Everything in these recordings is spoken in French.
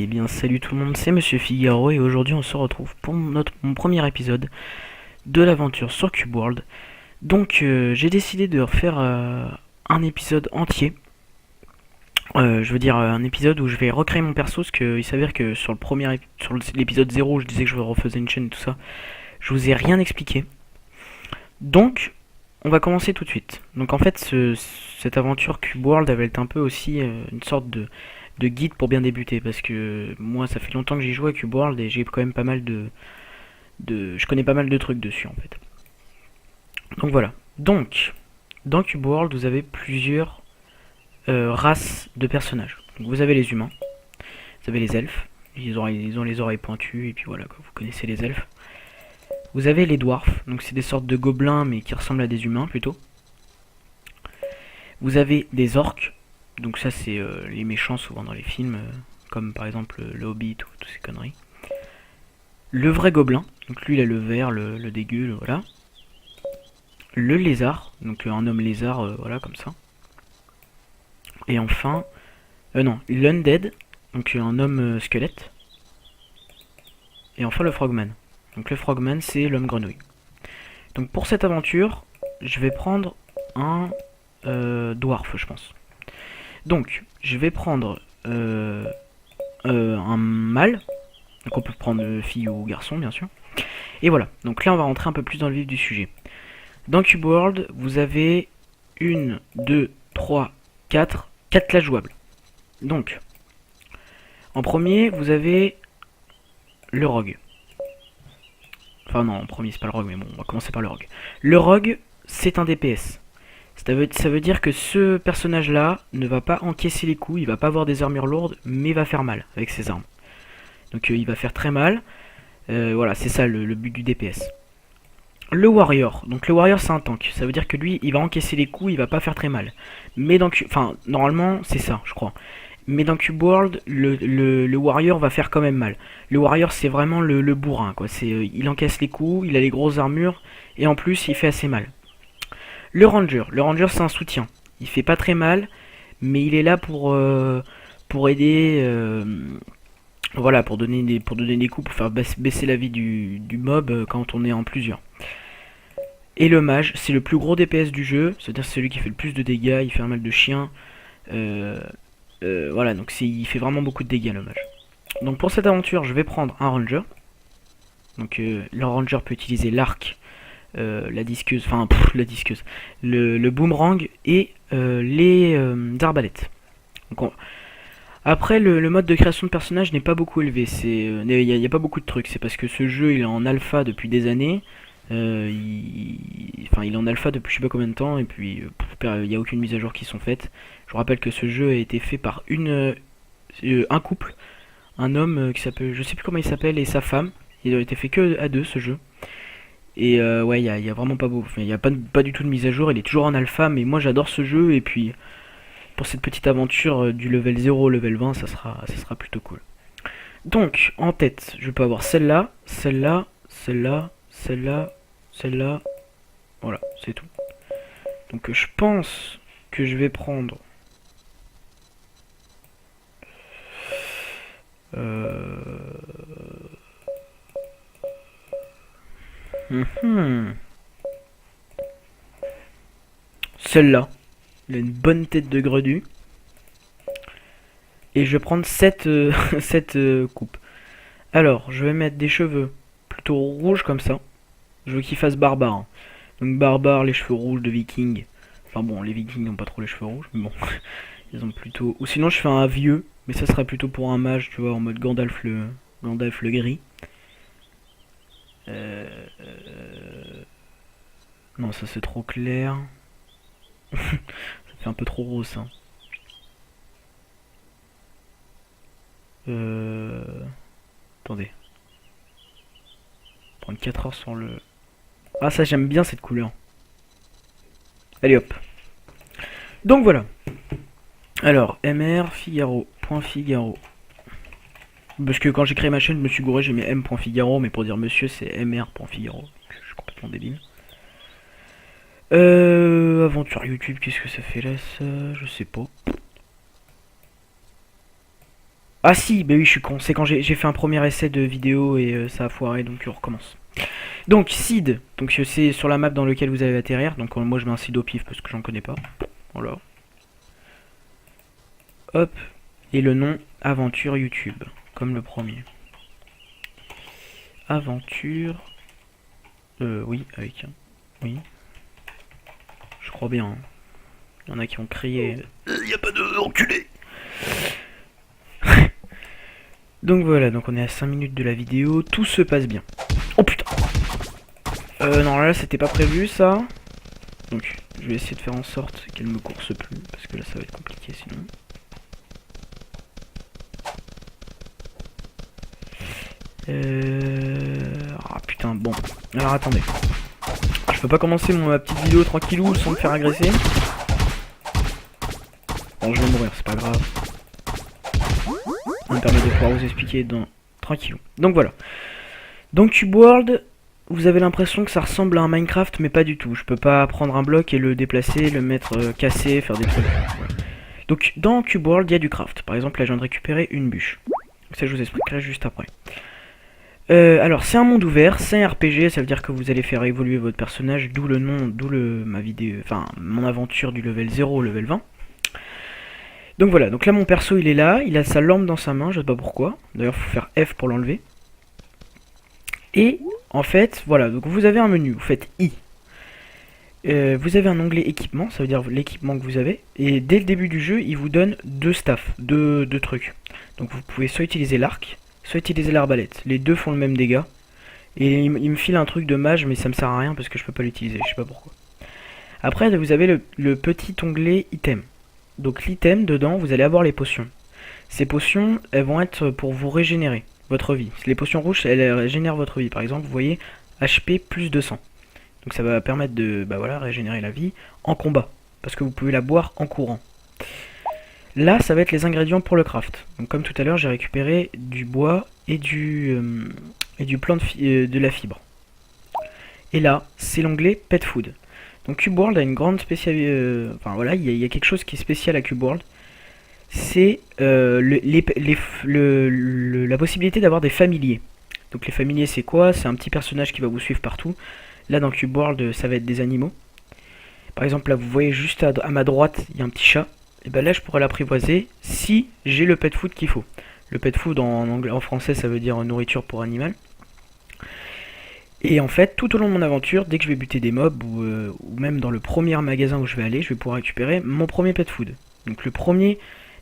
Eh bien salut tout le monde, c'est Monsieur Figaro et aujourd'hui on se retrouve pour mon premier épisode de l'aventure sur Cube World. Donc j'ai décidé de refaire un épisode entier. Je veux dire un épisode où je vais recréer mon perso parce qu'il s'avère que sur sur l'épisode 0 je disais que je refaisais une chaîne et tout ça. Je vous ai rien expliqué. Donc on va commencer tout de suite. Donc en fait cette aventure Cube World elle va être un peu aussi une sorte de guide pour bien débuter parce que moi ça fait longtemps que j'y joue à Cube World et j'ai quand même pas mal je connais pas mal de trucs dessus en fait. Donc voilà. Donc dans Cube World vous avez plusieurs races de personnages. Donc, vous avez les humains, vous avez les elfes, ils ont les oreilles pointues et puis voilà quoi, vous connaissez les elfes. Vous avez les dwarfs, donc c'est des sortes de gobelins mais qui ressemblent à des humains plutôt. Vous avez des orques, donc ça c'est les méchants souvent dans les films, comme par exemple le Hobbit ou toutes ces conneries. Le vrai gobelin, donc lui il a le vert, le dégueu, voilà. Le lézard, donc un homme lézard, voilà comme ça. Et enfin, non, l'undead, donc un homme squelette. Et enfin le frogman. Donc le frogman c'est l'homme grenouille. Donc pour cette aventure, je vais prendre un dwarf je pense. Donc je vais prendre un mâle. Donc on peut prendre fille ou garçon bien sûr. Et voilà, donc là on va rentrer un peu plus dans le vif du sujet. Dans Cube World, vous avez 1, 2, 3, 4 classes jouables. Donc, en premier, vous avez le rogue. Enfin non, en premier c'est pas le rogue, mais bon, on va commencer par le rogue. Le rogue, c'est un DPS. Ça veut dire que ce personnage-là ne va pas encaisser les coups, il va pas avoir des armures lourdes, mais va faire mal avec ses armes. Donc il va faire très mal. Voilà, c'est ça le but du DPS. Le warrior, donc le warrior c'est un tank, ça veut dire que lui il va encaisser les coups, il va pas faire très mal. Mais dans enfin normalement c'est ça je crois. Mais dans Cube World, le warrior va faire quand même mal. Le warrior c'est vraiment le bourrin quoi, il encaisse les coups, il a les grosses armures et en plus il fait assez mal. Le ranger c'est un soutien, il fait pas très mal, mais il est là pour aider, voilà pour donner des coups, pour faire baisser la vie du mob quand on est en plusieurs. Et le mage, c'est le plus gros DPS du jeu, c'est-à-dire celui qui fait le plus de dégâts, il fait un mal de chien. Voilà, donc il fait vraiment beaucoup de dégâts le mage. Donc pour cette aventure, je vais prendre un ranger. Donc le ranger peut utiliser l'arc, la disqueuse, enfin la disqueuse, le boomerang et les arbalètes. Donc après, le mode de création de personnage n'est pas beaucoup élevé. Il n'y a pas beaucoup de trucs. C'est parce que ce jeu il est en alpha depuis des années. Enfin, il est en alpha depuis je sais pas combien de temps. Et puis, il n'y a aucune mise à jour qui sont faites. Je vous rappelle que ce jeu a été fait par un couple. Un homme qui s'appelle, je sais plus comment il s'appelle, et sa femme. Il a été fait que à deux ce jeu. Et ouais, il y a vraiment pas beau. Enfin, il n'y a pas du tout de mise à jour. Il est toujours en alpha. Mais moi j'adore ce jeu. Et puis pour cette petite aventure du level 0 au level 20, ça sera plutôt cool. Donc, en tête, je peux avoir celle-là, celle-là, celle-là, celle-là, celle-là. Voilà, c'est tout. Donc, je pense que je vais prendre... Celle-là. Il a une bonne tête de gredue. Et je vais prendre cette, cette coupe. Alors, je vais mettre des cheveux plutôt rouges comme ça. Je veux qu'il fasse barbare. Hein. Donc barbare, les cheveux rouges de viking. Enfin bon, les vikings n'ont pas trop les cheveux rouges, mais bon. Ils ont plutôt... Ou sinon je fais un vieux, mais ça sera plutôt pour un mage, tu vois, en mode Gandalf le gris. Non, ça c'est trop clair. Ça fait un peu trop rose, ça. Attendez. Prendre 4 heures sur le... Ah ça j'aime bien cette couleur. Allez hop. Donc voilà. Alors, MR Figaro. Figaro. Parce que quand j'ai créé ma chaîne, je me suis gouré, j'ai mis M.Figaro, mais pour dire monsieur, c'est MR.Figaro. Je suis complètement débile. Aventure YouTube, qu'est-ce que ça fait là, ça? Je sais pas. Ah si, bah oui, je suis con. C'est quand j'ai fait un premier essai de vidéo et ça a foiré, donc on recommence. Donc, seed. Donc, c'est sur la map dans laquelle vous allez atterrir. Donc, moi, je mets un seed au pif parce que j'en connais pas. Voilà. Hop. Et le nom, Aventure YouTube. Comme le premier. Aventure. Oui, avec un. Oui. Je crois bien. Hein. Il y en a qui ont crié. Y a pas de enculé. Donc voilà, donc on est à 5 minutes de la vidéo, tout se passe bien. Oh putain. Non là c'était pas prévu ça. Donc je vais essayer de faire en sorte qu'elle me course plus, parce que là ça va être compliqué sinon. Ah putain, bon. Alors attendez. Je peux pas commencer ma petite vidéo tranquillou sans me faire agresser. Bon je vais mourir, c'est pas grave. Ça me permet de pouvoir vous expliquer dans tranquillou. Donc voilà. Donc Cube World, vous avez l'impression que ça ressemble à un Minecraft, mais pas du tout. Je peux pas prendre un bloc et le déplacer, le mettre cassé, faire des trucs. Voilà. Donc dans Cube World, il y a du craft. Par exemple, là, je viens de récupérer une bûche. Ça, je vous expliquerai juste après. Alors, c'est un monde ouvert, c'est un RPG, ça veut dire que vous allez faire évoluer votre personnage, d'où le nom, ma vidéo, enfin, mon aventure du level 0 au level 20. Donc voilà, donc là, mon perso, il est là, il a sa lampe dans sa main, je sais pas pourquoi. D'ailleurs, faut faire F pour l'enlever. Et en fait, voilà, donc vous avez un menu, vous faites I. Vous avez un onglet équipement, ça veut dire l'équipement que vous avez. Et dès le début du jeu, il vous donne deux staffs, deux trucs. Donc vous pouvez soit utiliser l'arc, soit utiliser l'arbalète. Les deux font le même dégât. Et il me file un truc de mage, mais ça me sert à rien parce que je peux pas l'utiliser, je sais pas pourquoi. Après, vous avez le petit onglet item. Donc l'item, dedans, vous allez avoir les potions. Ces potions, elles vont être pour vous régénérer votre vie. Les potions rouges, elles régénèrent votre vie. Par exemple, vous voyez HP plus 200. Donc ça va permettre de régénérer la vie en combat. Parce que vous pouvez la boire en courant. Là, ça va être les ingrédients pour le craft. Donc comme tout à l'heure, j'ai récupéré du bois et du plant de la fibre. Et là, c'est l'onglet Pet Food. Donc Cube World a une grande spécialité. Enfin voilà, il y a quelque chose qui est spécial à Cube World. C'est la possibilité d'avoir des familiers. Donc les familiers c'est quoi? C'est un petit personnage qui va vous suivre partout. Là dans Cube World ça va être des animaux. Par exemple là vous voyez juste à ma droite il y a un petit chat. Et ben là je pourrais l'apprivoiser si j'ai le pet food qu'il faut. Le pet food en français ça veut dire nourriture pour animal. Et en fait tout au long de mon aventure, dès que je vais buter des mobs ou même dans le premier magasin où je vais aller, je vais pouvoir récupérer mon premier pet food. Donc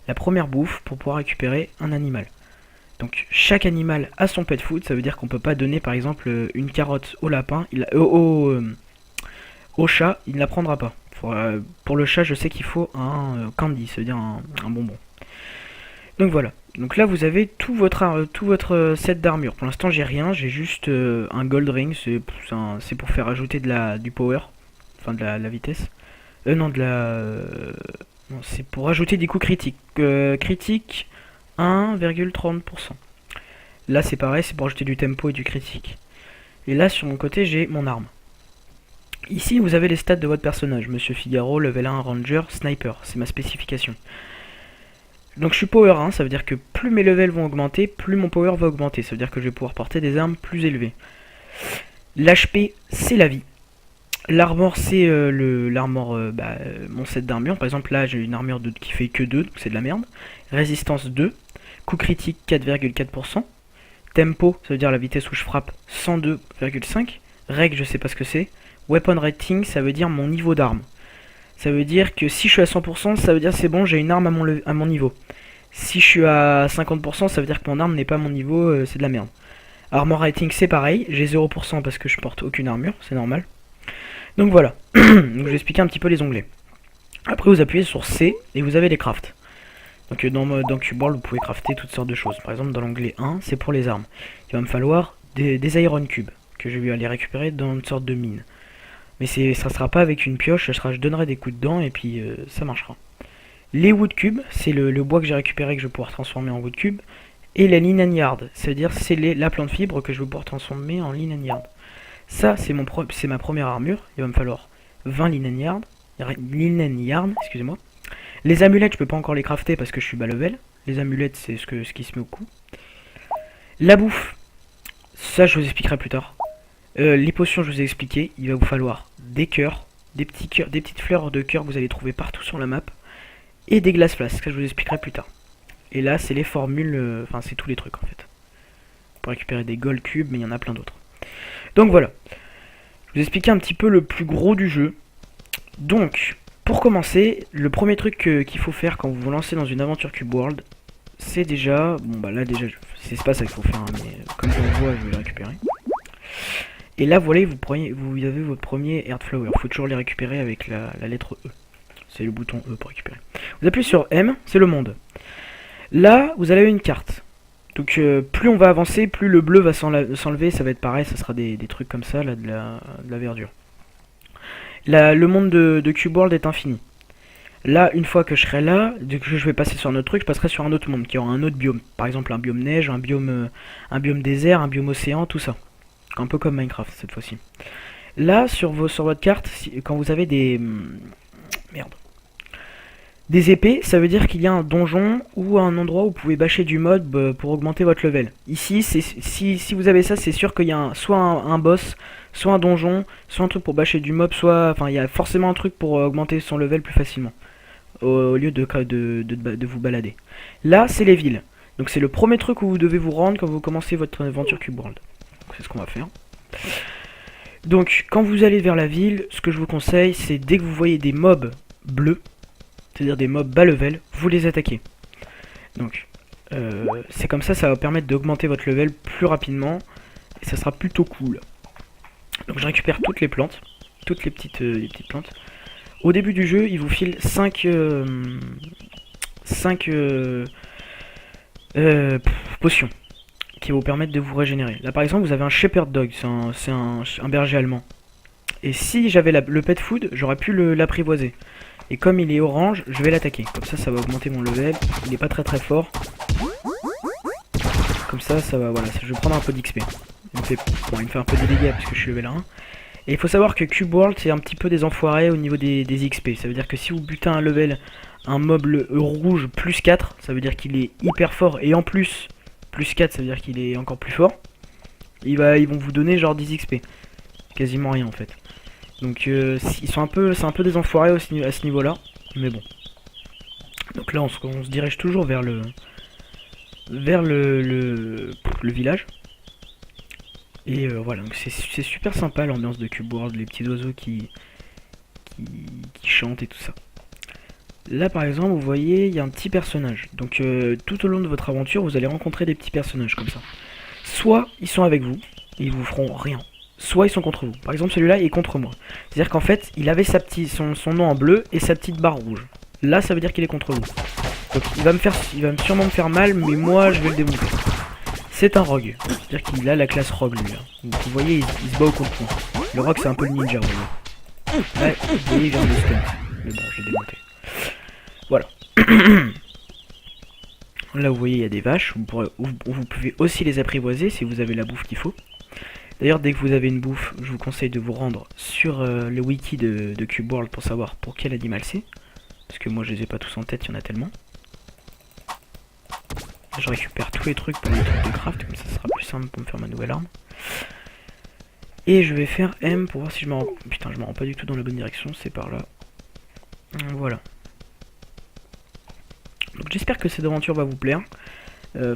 la première bouffe pour pouvoir récupérer un animal. Donc chaque animal a son pet food, ça veut dire qu'on peut pas donner par exemple une carotte au lapin, au chat, il ne la prendra pas. Pour le chat, je sais qu'il faut un candy, ça veut dire un bonbon. Donc voilà. Donc là vous avez tout votre set d'armure. Pour l'instant j'ai rien, j'ai juste un gold ring, c'est pour faire ajouter du power, enfin de la vitesse. Non de la... non, c'est pour ajouter des coups critiques. Critique 1,30%. Là c'est pareil, c'est pour ajouter du tempo et du critique. Et là sur mon côté j'ai mon arme. Ici vous avez les stats de votre personnage. Monsieur Figaro, level 1, ranger, sniper. C'est ma spécification. Donc je suis power 1, ça veut dire que plus mes levels vont augmenter, plus mon power va augmenter. Ça veut dire que je vais pouvoir porter des armes plus élevées. L'HP c'est la vie. L'armor c'est mon set d'armure. Par exemple là j'ai une armure qui fait que 2, donc c'est de la merde. Résistance 2. Coup critique 4,4%. Tempo, ça veut dire la vitesse où je frappe, 102,5. Règle, je sais pas ce que c'est. Weapon rating, ça veut dire mon niveau d'arme. Ça veut dire que si je suis à 100%, ça veut dire c'est bon, j'ai une arme à mon niveau. Si je suis à 50%, ça veut dire que mon arme n'est pas à mon niveau, c'est de la merde. Armor rating, c'est pareil, j'ai 0% parce que je porte aucune armure, c'est normal. Donc voilà, donc je vais expliquer un petit peu les onglets. Après vous appuyez sur C et vous avez les crafts. Donc dans Cube World vous pouvez crafter toutes sortes de choses. Par exemple dans l'onglet 1 c'est pour les armes. Il va me falloir des iron cubes que je vais aller récupérer dans une sorte de mine. Mais ça sera pas avec une pioche, je donnerai des coups dedans et puis ça marchera. Les wood cubes, c'est le bois que j'ai récupéré que je vais pouvoir transformer en wood cube. Et la linen yard, c'est-à-dire c'est la plante fibre que je vais pouvoir transformer en linen yard. Ça c'est ma première armure, il va me falloir 20 linen yard, excusez-moi. Les amulettes je peux pas encore les crafter parce que je suis bas level. Les amulettes, c'est ce qui se met au cou. La bouffe, ça je vous expliquerai plus tard. Les potions, je vous ai expliqué. Il va vous falloir des cœurs, des petites fleurs de cœur que vous allez trouver partout sur la map. Et des glaces flasques, ça je vous expliquerai plus tard. Et là, c'est les formules, enfin c'est tous les trucs en fait. Pour récupérer des gold cubes, mais il y en a plein d'autres. Donc voilà. Je vous expliquer un petit peu le plus gros du jeu. Donc, pour commencer, le premier truc qu'il faut faire quand vous vous lancez dans une aventure Cube World, c'est déjà... Bon bah là déjà, c'est pas ça qu'il faut faire, hein, mais comme je le vois, je vais le récupérer. Et là, voilà, vous avez votre premier Earthflower. Il faut toujours les récupérer avec la lettre E. C'est le bouton E pour récupérer. Vous appuyez sur M, c'est le monde. Là, vous avez une carte. Donc plus on va avancer, plus le bleu va s'enlever, ça va être pareil, ça sera des trucs comme ça, là, de la verdure. Là, le monde de Cube World est infini. Là, une fois que je serai là, dès que je vais passer sur un autre truc, je passerai sur un autre monde qui aura un autre biome. Par exemple un biome neige, un biome désert, un biome océan, tout ça. Un peu comme Minecraft cette fois-ci. Là, sur votre carte, quand vous avez des... Merde. Des épées, ça veut dire qu'il y a un donjon ou un endroit où vous pouvez bâcher du mob pour augmenter votre level. Ici, si vous avez ça, c'est sûr qu'il y a soit un boss, soit un donjon, soit un truc pour bâcher du mob, soit... Enfin, il y a forcément un truc pour augmenter son level plus facilement. Au lieu de vous balader. Là, c'est les villes. Donc c'est le premier truc où vous devez vous rendre quand vous commencez votre aventure Cube World. C'est ce qu'on va faire. Donc, quand vous allez vers la ville, ce que je vous conseille, c'est dès que vous voyez des mobs bleus, c'est-à-dire des mobs bas level, vous les attaquez. Donc, c'est comme ça, ça va permettre d'augmenter votre level plus rapidement, et ça sera plutôt cool. Donc je récupère toutes les plantes, toutes les petites plantes. Au début du jeu, il vous file 5 potions qui vous permettent de vous régénérer. Là par exemple, vous avez un Shepherd Dog, c'est un berger allemand. Et si j'avais le pet food, j'aurais pu l'apprivoiser. Et comme il est orange, je vais l'attaquer. Comme ça va augmenter mon level. Il est pas très fort. Comme ça va, voilà, je vais prendre un peu d'XP. Il me fait un peu de dégâts parce que je suis level 1. Et il faut savoir que Cube World, c'est un petit peu des enfoirés au niveau des XP. Ça veut dire que si vous butez un mob rouge plus 4, ça veut dire qu'il est hyper fort. Et en plus 4, ça veut dire qu'il est encore plus fort. Ils vont vous donner genre 10 XP. Quasiment rien en fait. Donc c'est un peu des enfoirés à ce niveau-là, mais bon. Donc là on se dirige toujours vers le village. Et voilà, donc c'est super sympa l'ambiance de Cube World, les petits oiseaux qui chantent et tout ça. Là par exemple vous voyez il y a un petit personnage. Donc tout au long de votre aventure vous allez rencontrer des petits personnages comme ça. Soit ils sont avec vous et ils vous feront rien. Soit ils sont contre vous. Par exemple celui-là est contre moi. C'est-à-dire qu'en fait il avait son nom en bleu et sa petite barre rouge. Là ça veut dire qu'il est contre vous. Donc il va sûrement me faire mal, mais moi je vais le démonter. C'est un rogue. C'est-à-dire qu'il a la classe rogue lui. Donc, vous voyez il se bat au contre-point. Le rogue c'est un peu le ninja vous voyez. Ouais, vous voyez il vient de stun. Mais bon je l'ai démonté. Voilà. Là vous voyez il y a des vaches. Vous pouvez aussi les apprivoiser si vous avez la bouffe qu'il faut. D'ailleurs, dès que vous avez une bouffe, je vous conseille de vous rendre sur le wiki de Cube World pour savoir pour quel animal c'est. Parce que moi, je les ai pas tous en tête, il y en a tellement. Je récupère tous les trucs pour les trucs de craft, comme ça sera plus simple pour me faire ma nouvelle arme. Et je vais faire M pour voir si je me rends... Putain, je me rends pas du tout dans la bonne direction, c'est par là. Voilà. Donc j'espère que cette aventure va vous plaire.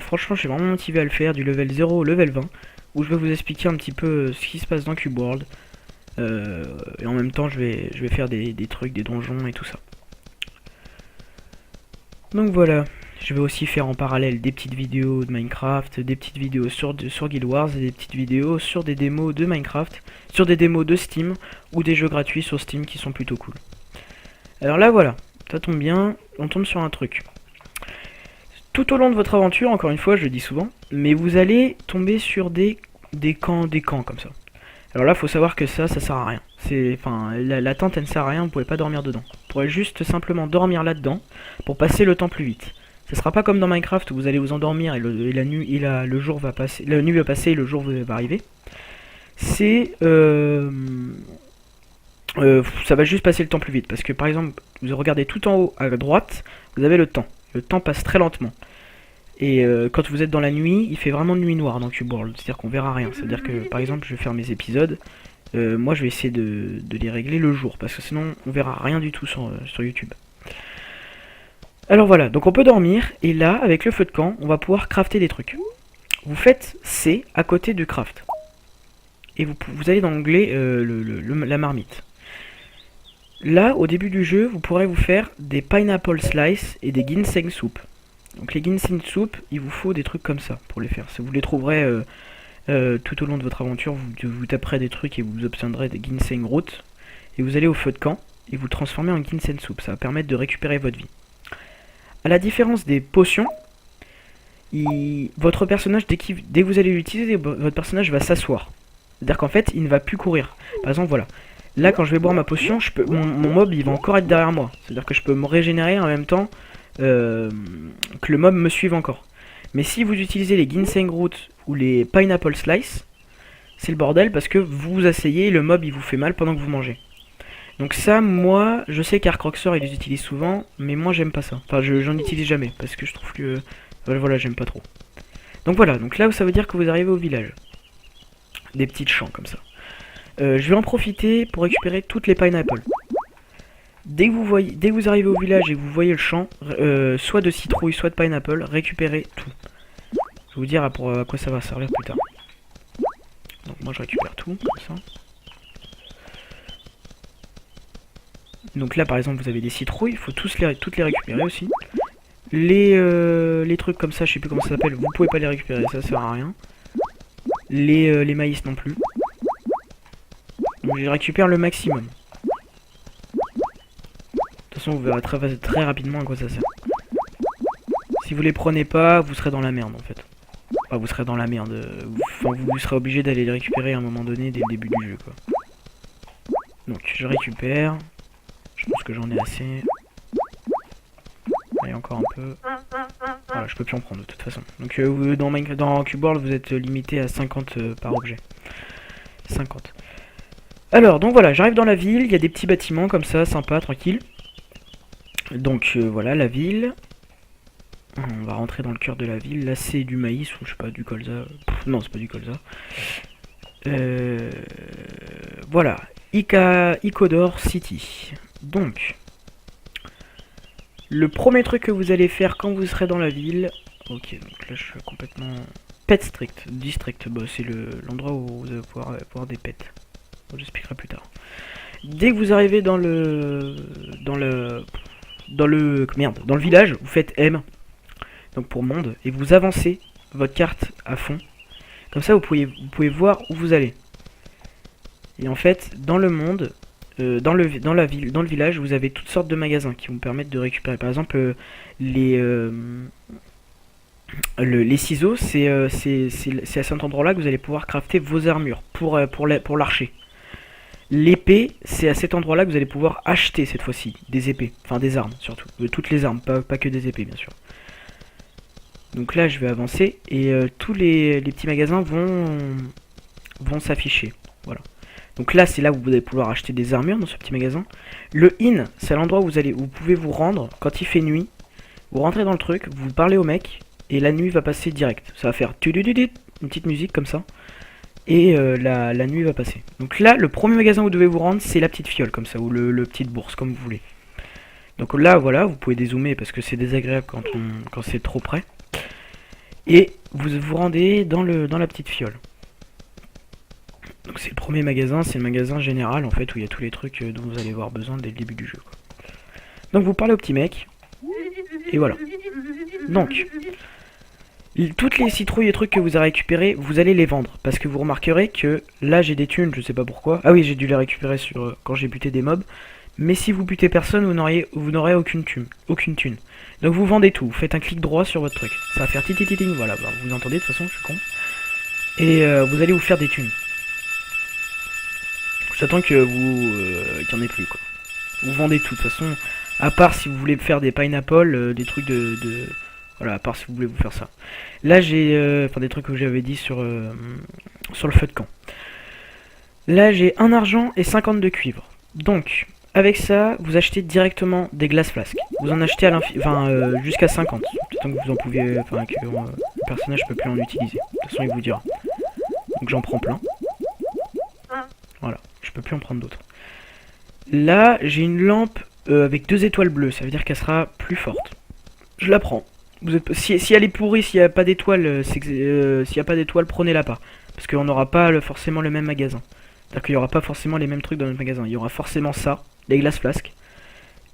Franchement, je suis vraiment motivé à le faire, du level 0 au level 20. Où je vais vous expliquer un petit peu ce qui se passe dans Cube World. Et en même temps je vais faire des trucs, des donjons et tout ça. Donc voilà, je vais aussi faire en parallèle des petites vidéos de Minecraft, des petites vidéos sur Guild Wars et des petites vidéos sur des démos de Minecraft, sur des démos de Steam ou des jeux gratuits sur Steam qui sont plutôt cool. Alors là voilà, ça tombe bien, on tombe sur un truc. Tout au long de votre aventure, encore une fois, je le dis souvent, mais vous allez tomber sur des camps comme ça. Alors là, faut savoir que ça sert à rien. La tente, elle ne sert à rien, vous pouvez pas dormir dedans. Vous pourrez juste simplement dormir là-dedans pour passer le temps plus vite. Ce sera pas comme dans Minecraft où vous allez vous endormir et la nuit va passer et le jour va arriver. Ça va juste passer le temps plus vite parce que par exemple, vous regardez tout en haut à droite, vous avez le temps. Le temps passe très lentement. Et quand vous êtes dans la nuit, il fait vraiment nuit noire dans Cube World. C'est-à-dire qu'on verra rien. C'est-à-dire que par exemple, je vais faire mes épisodes. Moi, je vais essayer de les régler le jour. Parce que sinon, on verra rien du tout sur YouTube. Alors voilà, donc on peut dormir. Et là, avec le feu de camp, on va pouvoir crafter des trucs. Vous faites C à côté du craft. Et vous allez dans l'onglet la marmite. Là, au début du jeu, vous pourrez vous faire des pineapple slice et des ginseng soup. Donc les ginseng soup, il vous faut des trucs comme ça pour les faire. Vous les trouverez tout au long de votre aventure. Vous taperez des trucs et vous obtiendrez des ginseng root. Et vous allez au feu de camp et vous transformez en ginseng soup. Ça va permettre de récupérer votre vie. À la différence des potions, votre personnage, dès que vous allez l'utiliser, votre personnage va s'asseoir. C'est-à-dire qu'en fait, il ne va plus courir. Par exemple, voilà. Là, quand je vais boire ma potion, mon mob, il va encore être derrière moi. C'est-à-dire que je peux me régénérer en même temps que le mob me suive encore. Mais si vous utilisez les ginseng root ou les pineapple slice, c'est le bordel parce que vous vous asseyez et le mob, il vous fait mal pendant que vous mangez. Donc ça, moi, je sais qu'Arcroxer, il les utilise souvent, mais moi, j'aime pas ça. Enfin, j'en utilise jamais parce que je trouve que... voilà, j'aime pas trop. Donc voilà, donc là, ça veut dire que vous arrivez au village. Des petits champs comme ça. Je vais en profiter pour récupérer toutes les pineapples. Dès que vous arrivez au village et que vous voyez le champ, soit de citrouille, soit de pineapple, récupérez tout. Je vais vous dire à quoi ça va servir plus tard. Donc moi je récupère tout, comme ça. Donc là par exemple vous avez des citrouilles, il faut toutes les récupérer aussi. Les trucs comme ça, je sais plus comment ça s'appelle, vous pouvez pas les récupérer, ça sert à rien. Les maïs non plus. Donc je récupère le maximum. De toute façon, vous verrez très rapidement à quoi ça sert. Si vous les prenez pas, vous serez dans la merde en fait. Enfin, vous serez dans la merde. Vous serez obligé d'aller les récupérer à un moment donné dès le début du jeu, quoi. Donc je récupère. Je pense que j'en ai assez. Allez, encore un peu. Voilà, je peux plus en prendre de toute façon. Donc dans Cube World, vous êtes limité à 50 par objet. 50. Alors, donc voilà, j'arrive dans la ville, il y a des petits bâtiments comme ça, sympa, tranquille. Donc voilà, la ville. On va rentrer dans le cœur de la ville. Là, c'est du maïs, ou je sais pas, du colza. Non, c'est pas du colza. Voilà, Icodor City. Donc, le premier truc que vous allez faire quand vous serez dans la ville... Ok, donc là, je suis complètement... Pet District, bah, c'est l'endroit où vous allez pouvoir avoir des pets. J'expliquerai plus tard. Dès que vous arrivez dans le village, vous faites M, donc pour monde, et vous avancez votre carte à fond. Comme ça, vous pouvez voir où vous allez. Et en fait, dans le monde, dans le village, vous avez toutes sortes de magasins qui vont permettre de récupérer. Par exemple, les ciseaux, c'est à cet endroit-là que vous allez pouvoir crafter vos armures pour l'archer. L'épée, c'est à cet endroit-là que vous allez pouvoir acheter cette fois-ci des épées, enfin des armes surtout, toutes les armes, pas que des épées bien sûr. Donc là je vais avancer et tous les petits magasins vont s'afficher, voilà. Donc là c'est là où vous allez pouvoir acheter des armures dans ce petit magasin. Le inn, c'est l'endroit où vous pouvez vous rendre quand il fait nuit. Vous rentrez dans le truc, vous parlez au mec et la nuit va passer direct. Ça va faire une petite musique comme ça. Et la nuit va passer. Donc là, le premier magasin où vous devez vous rendre, c'est la petite fiole, comme ça, ou le petite bourse, comme vous voulez. Donc là, voilà, vous pouvez dézoomer parce que c'est désagréable quand c'est trop près. Et vous vous rendez dans la petite fiole. Donc c'est le premier magasin, c'est le magasin général, en fait, où il y a tous les trucs dont vous allez avoir besoin dès le début du jeu, quoi. Donc vous parlez au petit mec. Et voilà. Donc... toutes les citrouilles et trucs que vous avez récupérés, vous allez les vendre. Parce que vous remarquerez que là j'ai des thunes, je sais pas pourquoi. Ah oui, j'ai dû les récupérer quand j'ai buté des mobs. Mais si vous butez personne, vous n'aurez aucune thune. Donc vous vendez tout, vous faites un clic droit sur votre truc. Ça va faire titititing, voilà, bah, vous entendez de toute façon, je suis con. Et vous allez vous faire des thunes. J'attends que qu'il n'y en ait plus, quoi. Vous vendez tout, de toute façon, à part si vous voulez faire des pineapple, des trucs de... Voilà, à part si vous voulez vous faire ça. Là, j'ai... des trucs que j'avais dit sur le feu de camp. Là, j'ai 1 argent et 50 de cuivre. Donc, avec ça, vous achetez directement des glace flasques. Vous en achetez jusqu'à 50. tant que vous en pouvez, enfin que le personnage peut plus en utiliser. De toute façon il vous dira. Donc j'en prends plein. Voilà, je peux plus en prendre d'autres. Là j'ai une lampe avec 2 étoiles bleues, ça veut dire qu'elle sera plus forte. Je la prends. Si elle est pourrie, s'il n'y a pas d'étoiles, s'il n'y a pas d'étoiles, prenez-la pas. Parce qu'on n'aura pas forcément le même magasin. C'est-à-dire qu'il n'y aura pas forcément les mêmes trucs dans notre magasin. Il y aura forcément ça, les glaces flasques,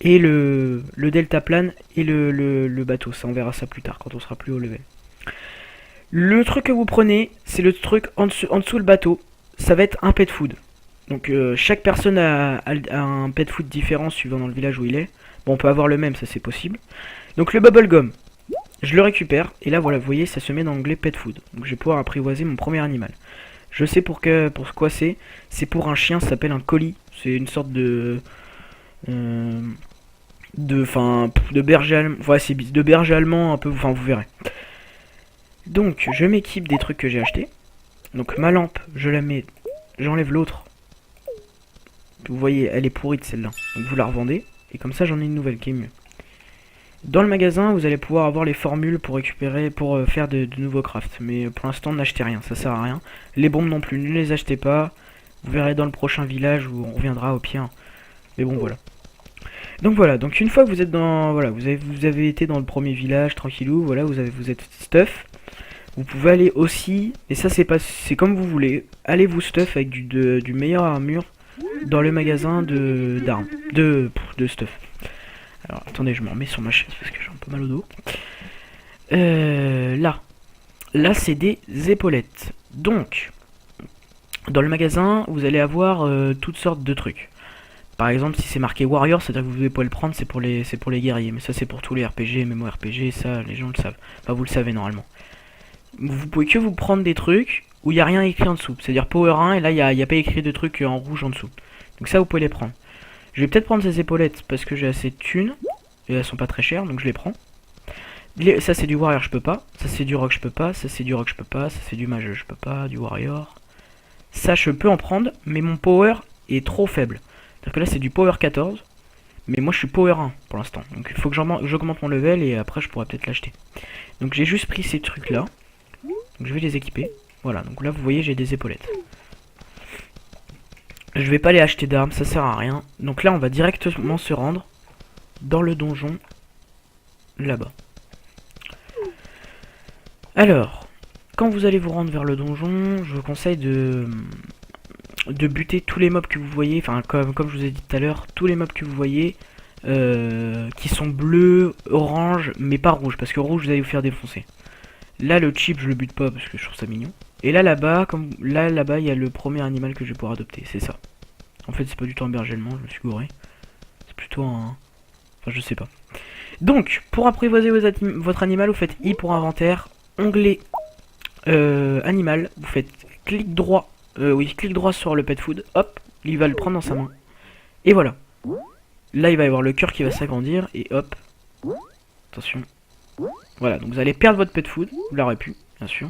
et le deltaplane et le bateau. Ça, on verra ça plus tard, quand on sera plus haut level. Le truc que vous prenez, c'est le truc en dessous le bateau. Ça va être un pet food. Donc chaque personne a un pet food différent suivant dans le village où il est. Bon, on peut avoir le même, ça c'est possible. Donc le bubblegum, je le récupère. Et là, voilà, vous voyez, ça se met dans l'onglet pet food. Donc je vais pouvoir apprivoiser mon premier animal. Je sais pour quoi c'est. C'est pour un chien, ça s'appelle un collie. C'est une sorte de berger allemand. Ouais, c'est de berger allemand un peu. Enfin, vous verrez. Donc, je m'équipe des trucs que j'ai achetés. Donc, ma lampe, je la mets. J'enlève l'autre. Vous voyez, elle est pourrie de celle-là. Donc, vous la revendez. Et comme ça, j'en ai une nouvelle qui est mieux. Dans le magasin, vous allez pouvoir avoir les formules pour récupérer, pour faire de nouveaux crafts. Mais pour l'instant, n'achetez rien, ça sert à rien. Les bombes non plus, ne les achetez pas. Vous verrez dans le prochain village où on reviendra au pire. Mais bon, voilà. Donc voilà, donc une fois que vous êtes dans, voilà, vous avez été dans le premier village tranquillou, voilà, vous êtes stuff. Vous pouvez aller aussi, et ça c'est comme vous voulez, allez vous stuff avec du meilleur armure dans le magasin d'armes, de stuff. Alors attendez, je me remets sur ma chaise parce que j'ai un peu mal au dos. Là c'est des épaulettes. Donc, dans le magasin, vous allez avoir toutes sortes de trucs. Par exemple, si c'est marqué Warrior, c'est-à-dire que vous pouvez pas le prendre, c'est pour les guerriers. Mais ça, c'est pour tous les RPG, MMORPG, ça, les gens le savent. Enfin, vous le savez normalement. Vous pouvez que vous prendre des trucs où il n'y a rien écrit en dessous. C'est-à-dire Power 1, et là, il n'y a pas écrit de trucs en rouge en dessous. Donc ça, vous pouvez les prendre. Je vais peut-être prendre ces épaulettes parce que j'ai assez de thunes. Et elles sont pas très chères, donc je les prends. Ça, c'est du Warrior, je peux pas. Ça, c'est du Rock, je peux pas. Ça, c'est du Rock, je peux pas. Ça, c'est du Mage, je peux pas. Du Warrior. Ça, je peux en prendre, mais mon Power est trop faible. C'est-à-dire que là c'est du Power 14, mais moi je suis Power 1 pour l'instant. Donc il faut que j'augmente mon level et après je pourrais peut-être l'acheter. Donc j'ai juste pris ces trucs là. Donc je vais les équiper. Voilà, donc là vous voyez j'ai des épaulettes. Je vais pas les acheter d'armes, ça sert à rien. Donc là on va directement se rendre dans le donjon là-bas. Alors, quand vous allez vous rendre vers le donjon, je vous conseille de buter tous les mobs que vous voyez, enfin comme je vous ai dit tout à l'heure, tous les mobs que vous voyez qui sont bleus, orange, mais pas rouge, parce que rouge vous allez vous faire défoncer. Là le chip je le bute pas parce que je trouve ça mignon. Et là là-bas, là-bas il y a le premier animal que je vais pouvoir adopter, c'est ça. En fait c'est pas du tout un berger allemand, je me suis gouré. C'est plutôt un... Enfin je sais pas. Donc, pour apprivoiser votre animal, vous faites I pour inventaire, onglet animal, vous faites clic droit. Clic droit sur le pet food, hop, il va le prendre dans sa main. Et voilà. Là, il va y avoir le cœur qui va s'agrandir, et hop. Attention. Voilà, donc vous allez perdre votre pet food, vous l'aurez pu, bien sûr.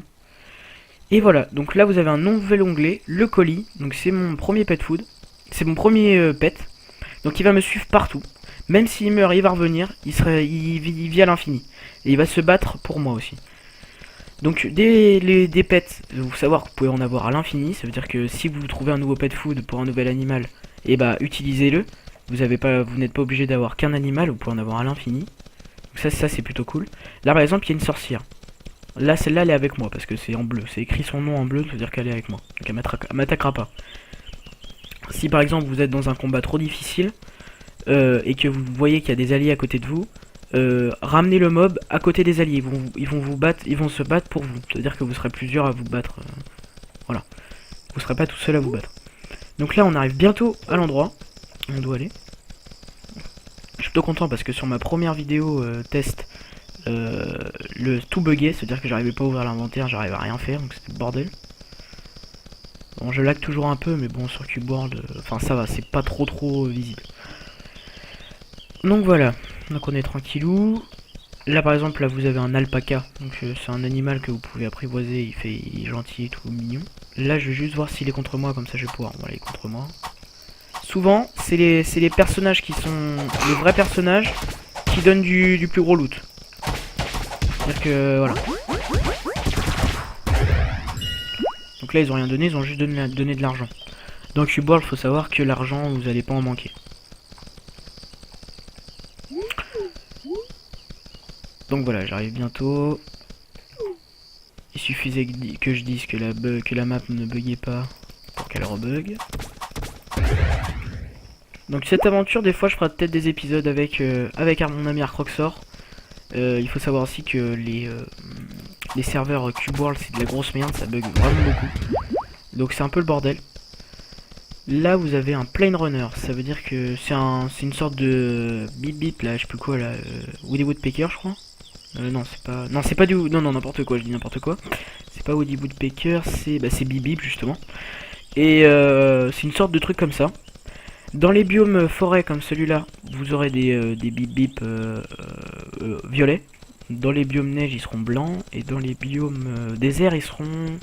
Et voilà, donc là, vous avez un nouvel onglet, le colis. Donc c'est mon premier pet food. C'est mon premier pet. Donc il va me suivre partout. Même s'il meurt, il va revenir, il vit à l'infini. Et il va se battre pour moi aussi. Donc des pets, vous savoir que vous pouvez en avoir à l'infini, ça veut dire que si vous trouvez un nouveau pet food pour un nouvel animal, et bah utilisez-le. Vous n'êtes pas obligé d'avoir qu'un animal, vous pouvez en avoir à l'infini. Donc ça c'est plutôt cool. Là par exemple il y a une sorcière. Là celle-là elle est avec moi parce que c'est en bleu, c'est écrit son nom en bleu, ça veut dire qu'elle est avec moi. Donc elle m'attaquera pas. Si par exemple vous êtes dans un combat trop difficile et que vous voyez qu'il y a des alliés à côté de vous, ramenez le mob à côté des alliés, ils vont se battre pour vous, c'est à dire que vous serez plusieurs à vous battre, voilà, vous serez pas tout seul à vous battre. Donc là on arrive bientôt à l'endroit où on doit aller. Je suis plutôt content parce que sur ma première vidéo test, le tout bugué, c'est à dire que j'arrivais pas à ouvrir l'inventaire, j'arrivais à rien faire, donc c'était le bordel. Bon je lag toujours un peu mais bon sur Cubeworld, enfin ça va, c'est pas trop visible. Donc voilà, donc on est tranquillou. Là par exemple, là vous avez un alpaca, donc c'est un animal que vous pouvez apprivoiser, il est gentil et tout mignon. Là je vais juste voir s'il est contre moi, comme ça je vais pouvoir, voilà il est contre moi. Souvent c'est les personnages qui sont les vrais personnages qui donnent du plus gros loot. C'est-à-dire que voilà. Donc là ils ont rien donné, ils ont juste donné de l'argent. Dans Cube World, faut savoir que l'argent, vous allez pas en manquer. Donc voilà, j'arrive bientôt. Il suffisait que je dise que la map ne buguait pas pour qu'elle rebug. Donc cette aventure, des fois je ferai peut-être des épisodes avec mon ami Arcroxor. Il faut savoir aussi que les serveurs Cube World c'est de la grosse merde, ça bug vraiment beaucoup. Donc c'est un peu le bordel. Là vous avez un plane runner, ça veut dire que c'est une sorte de bip bip là, je sais plus quoi là, Woody Woodpecker je crois. Non c'est pas du non n'importe quoi, je dis n'importe quoi. C'est pas Woody Woodpecker, c'est bip bip justement. Et c'est une sorte de truc comme ça. Dans les biomes forêt comme celui-là, vous aurez des bip bip violets. Dans les biomes neige ils seront blancs et dans les biomes désert ils seront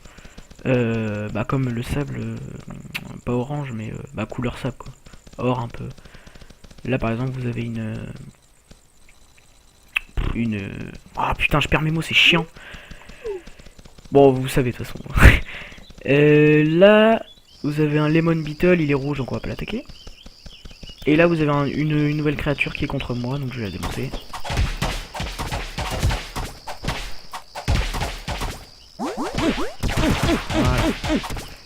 comme le sable, pas orange mais couleur sable quoi, or un peu. Là par exemple vous avez ah putain je perds mes mots, c'est chiant. Bon vous savez de toute façon. Là vous avez un lemon beetle, il est rouge donc on va pas l'attaquer. Et là vous avez une nouvelle créature qui est contre moi donc je vais la démonter. Voilà.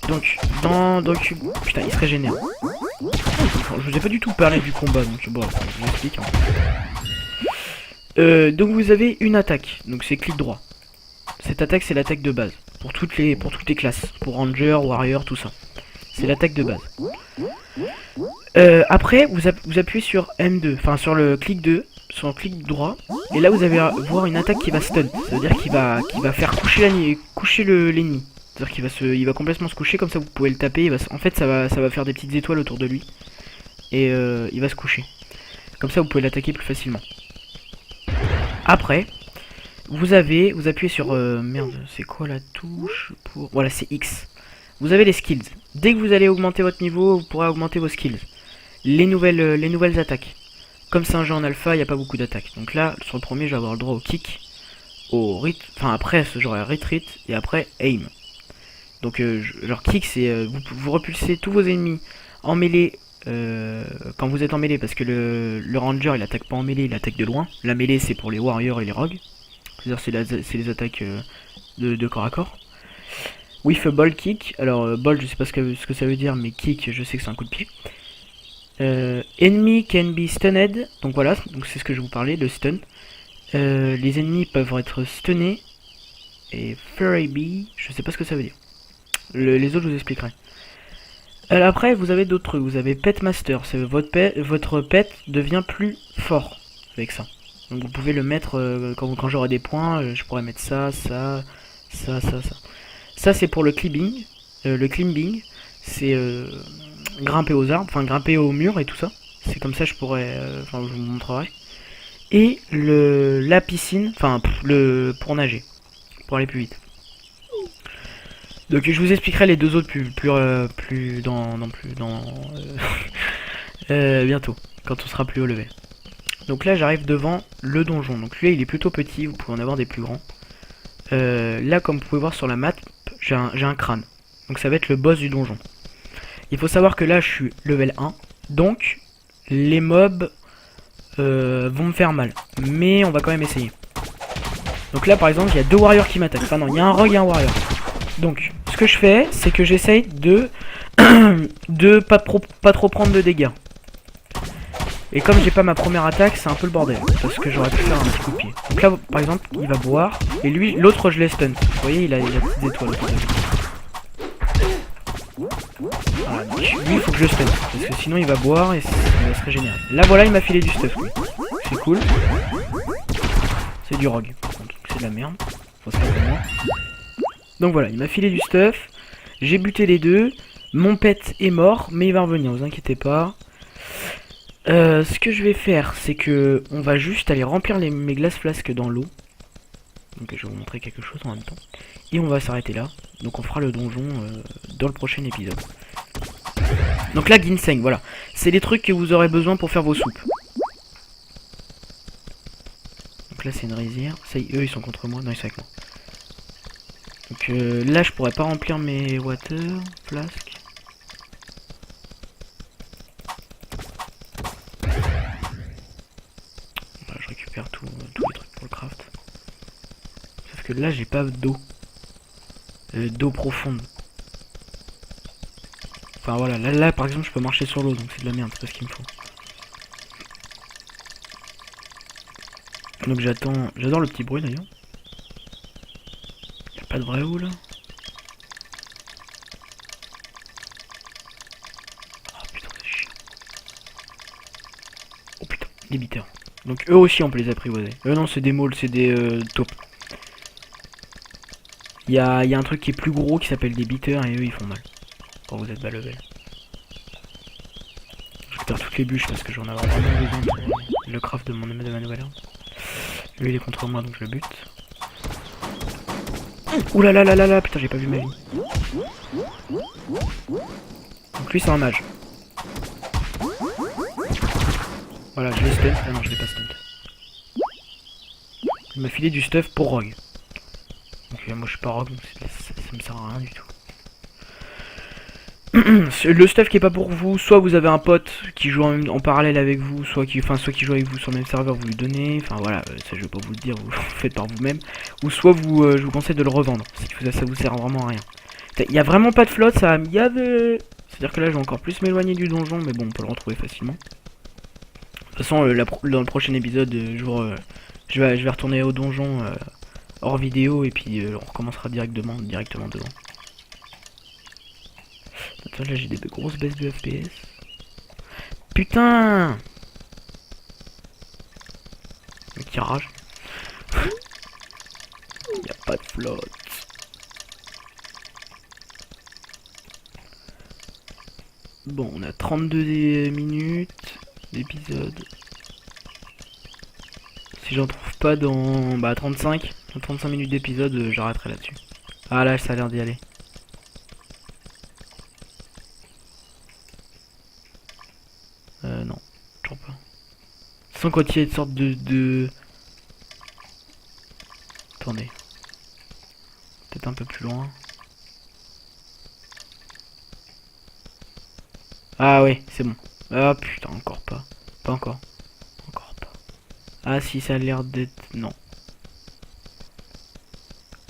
Donc, putain, il se régénère. Je vous ai pas du tout parlé du combat, donc bon, je vous explique. Hein. Donc vous avez une attaque, donc c'est clic droit. Cette attaque c'est l'attaque de base, pour toutes les classes, pour Ranger, Warrior, tout ça. C'est l'attaque de base. Après, vous appuyez sur M2, enfin sur le clic 2, sur le clic droit, et là vous allez voir une attaque qui va stun, ça veut dire qu'il va faire coucher l'ennemi. C'est-à-dire qu'il va complètement se coucher, comme ça vous pouvez le taper, en fait ça va faire des petites étoiles autour de lui, et il va se coucher. Comme ça vous pouvez l'attaquer plus facilement. Après, vous appuyez sur, merde, c'est quoi la touche pour... Voilà, c'est X. Vous avez les skills. Dès que vous allez augmenter votre niveau, vous pourrez augmenter vos skills. Les nouvelles attaques. Comme c'est un jeu en alpha, il n'y a pas beaucoup d'attaques. Donc là, sur le premier, je vais avoir le droit au kick, enfin après, j'aurai retreat, et après aim. Donc genre kick, c'est vous repulsez tous vos ennemis en mêlée quand vous êtes en mêlée, parce que le ranger il attaque pas en mêlée, il attaque de loin. La mêlée c'est pour les warriors et les rogues. C'est-à-dire c'est les attaques de corps à corps. With a ball kick, alors ball je sais pas ce que ça veut dire, mais kick je sais que c'est un coup de pied. Enemy can be stunned, donc voilà, donc c'est ce que je vous parlais, le stun. Les ennemis peuvent être stunnés. Et Furry Bee, je sais pas ce que ça veut dire. Les autres je vous expliquerai. Après vous avez d'autres trucs, vous avez Pet Master, c'est votre pet devient plus fort avec ça. Donc vous pouvez le mettre quand j'aurai des points, je pourrais mettre ça. Ça c'est pour le climbing. Le climbing, c'est grimper aux arbres, enfin grimper au mur et tout ça. C'est comme ça je pourrais, enfin je vous montrerai. Et la piscine, enfin pour nager, pour aller plus vite. Donc je vous expliquerai les deux autres bientôt, quand on sera plus haut level. Donc là j'arrive devant le donjon. Donc lui il est plutôt petit, vous pouvez en avoir des plus grands. Là comme vous pouvez voir sur la map, j'ai un crâne. Donc ça va être le boss du donjon. Il faut savoir que là je suis level 1. Donc les mobs vont me faire mal. Mais on va quand même essayer. Donc là par exemple il y a deux warriors qui m'attaquent. Enfin non, il y a un rogue et un warrior. Donc ce que je fais c'est que j'essaye de pas trop prendre de dégâts. Et comme j'ai pas ma première attaque, c'est un peu le bordel. Parce que j'aurais pu faire un petit coup de pied. Donc là par exemple il va boire. Et lui, l'autre je l'ai stun. Vous voyez il a des petites étoiles autour de lui. Voilà, donc lui il faut que je le stun. Parce que sinon il va boire et il va se régénérer. Là voilà il m'a filé du stuff lui. C'est cool. C'est du rogue. Par contre c'est de la merde. Faut se faire pour moi. Donc voilà il m'a filé du stuff. J'ai buté les deux. Mon pet est mort. Mais il va revenir, vous inquiétez pas. Ce que je vais faire, c'est que on va juste aller remplir mes glaces flasques dans l'eau. Donc je vais vous montrer quelque chose en même temps. Et on va s'arrêter là. Donc on fera le donjon dans le prochain épisode. Donc là, ginseng, voilà. C'est les trucs que vous aurez besoin pour faire vos soupes. Donc Donc là c'est une rizière. Ça y est, eux ils sont contre moi. Non, ils sont avec moi. Donc là je pourrais pas remplir mes water flasques. Voilà, je récupère tous les trucs pour le craft. Sauf que là j'ai pas d'eau. D'eau profonde. Enfin voilà, là par exemple je peux marcher sur l'eau, donc c'est de la merde, c'est pas ce qu'il me faut. Donc j'adore le petit bruit d'ailleurs. Y'a pas de vraie eau là. Oh putain c'est chiant. Oh putain, des bitters. Donc eux aussi on peut les apprivoiser. Non c'est des maules, c'est des taupes. Il y a un truc qui est plus gros qui s'appelle des bitters et eux ils font mal. Quand vous êtes bas level. Je vais faire toutes les bûches parce que j'en ai vraiment besoin pour le craft de ma nouvelle arme. Lui il est contre moi donc je le bute. Ouh là là là là là, putain j'ai pas vu ma vie. Donc lui c'est un mage. Voilà, je l'ai stun. Ah non je l'ai pas stun. Il m'a filé du stuff pour Rogue. Donc moi je suis pas Rogue donc ça me sert à rien du tout. Le stuff qui est pas pour vous, soit vous avez un pote qui joue en parallèle avec vous, soit qui joue avec vous sur le même serveur, vous lui donnez, enfin voilà, ça je vais pas vous le dire, vous le faites par vous-même, ou soit je vous conseille de le revendre, si ça vous sert vraiment à rien. Il y a vraiment pas de flotte, ça va me gaver. C'est-à-dire que là je vais encore plus m'éloigner du donjon, mais bon on peut le retrouver facilement. De toute façon dans le prochain épisode, je vais retourner au donjon hors vidéo et puis on recommencera directement devant. Attends, là j'ai des grosses baisses de FPS. Putain! Mais qui rage. Y'a pas de flotte. Bon, on a 32 minutes d'épisode. Si j'en trouve pas dans 35 minutes d'épisode, j'arrêterai là-dessus. Ah là, ça a l'air d'y aller. Non, toujours pas. Sans quand il y a une sorte de... Attendez. Peut-être un peu plus loin. Ah ouais, c'est bon. Ah putain, encore pas. Pas encore. Encore pas. Ah si, ça a l'air d'être... Non.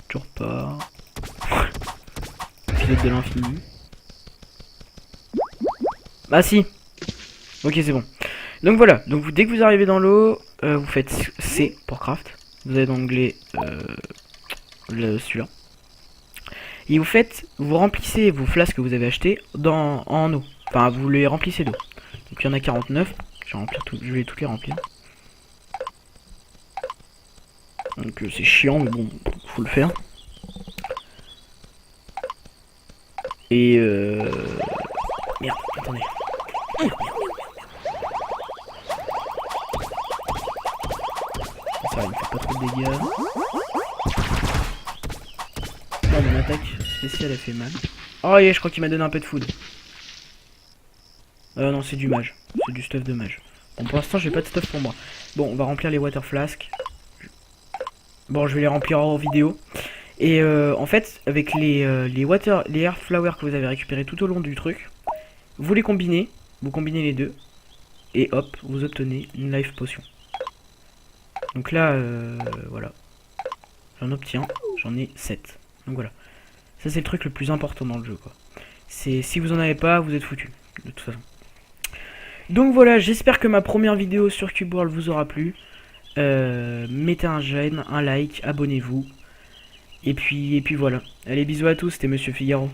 Toujours pas. Pilote de l'infini. Ah si. Ok, c'est bon. Donc voilà, donc dès que vous arrivez dans l'eau, vous faites C pour craft. Vous avez l'onglet celui-là. Et vous remplissez vos flasques que vous avez achetées en eau. Enfin, vous les remplissez d'eau. Donc il y en a 49. Je vais toutes les remplir. Donc c'est chiant, mais bon, faut le faire. Et merde, attendez. Ça va, il me fait pas trop de dégâts. Oh, mon attaque spéciale a fait mal. Oh yeah, je crois qu'il m'a donné un peu de food. Non, c'est du mage. C'est du stuff de mage. Bon, pour l'instant, j'ai pas de stuff pour moi. Bon, on va remplir les water flasks. Bon, je vais les remplir en vidéo. Et en fait, avec les air flowers que vous avez récupérés tout au long du truc, vous les combinez. Vous combinez les deux. Et hop, vous obtenez une life potion. Donc là, voilà. J'en obtiens. J'en ai 7. Donc voilà. Ça, c'est le truc le plus important dans le jeu, quoi. Si vous en avez pas, vous êtes foutu. De toute façon. Donc voilà, j'espère que ma première vidéo sur Cube World vous aura plu. Mettez un j'aime, un like, abonnez-vous. Et puis voilà. Allez, bisous à tous, c'était Monsieur Figaro.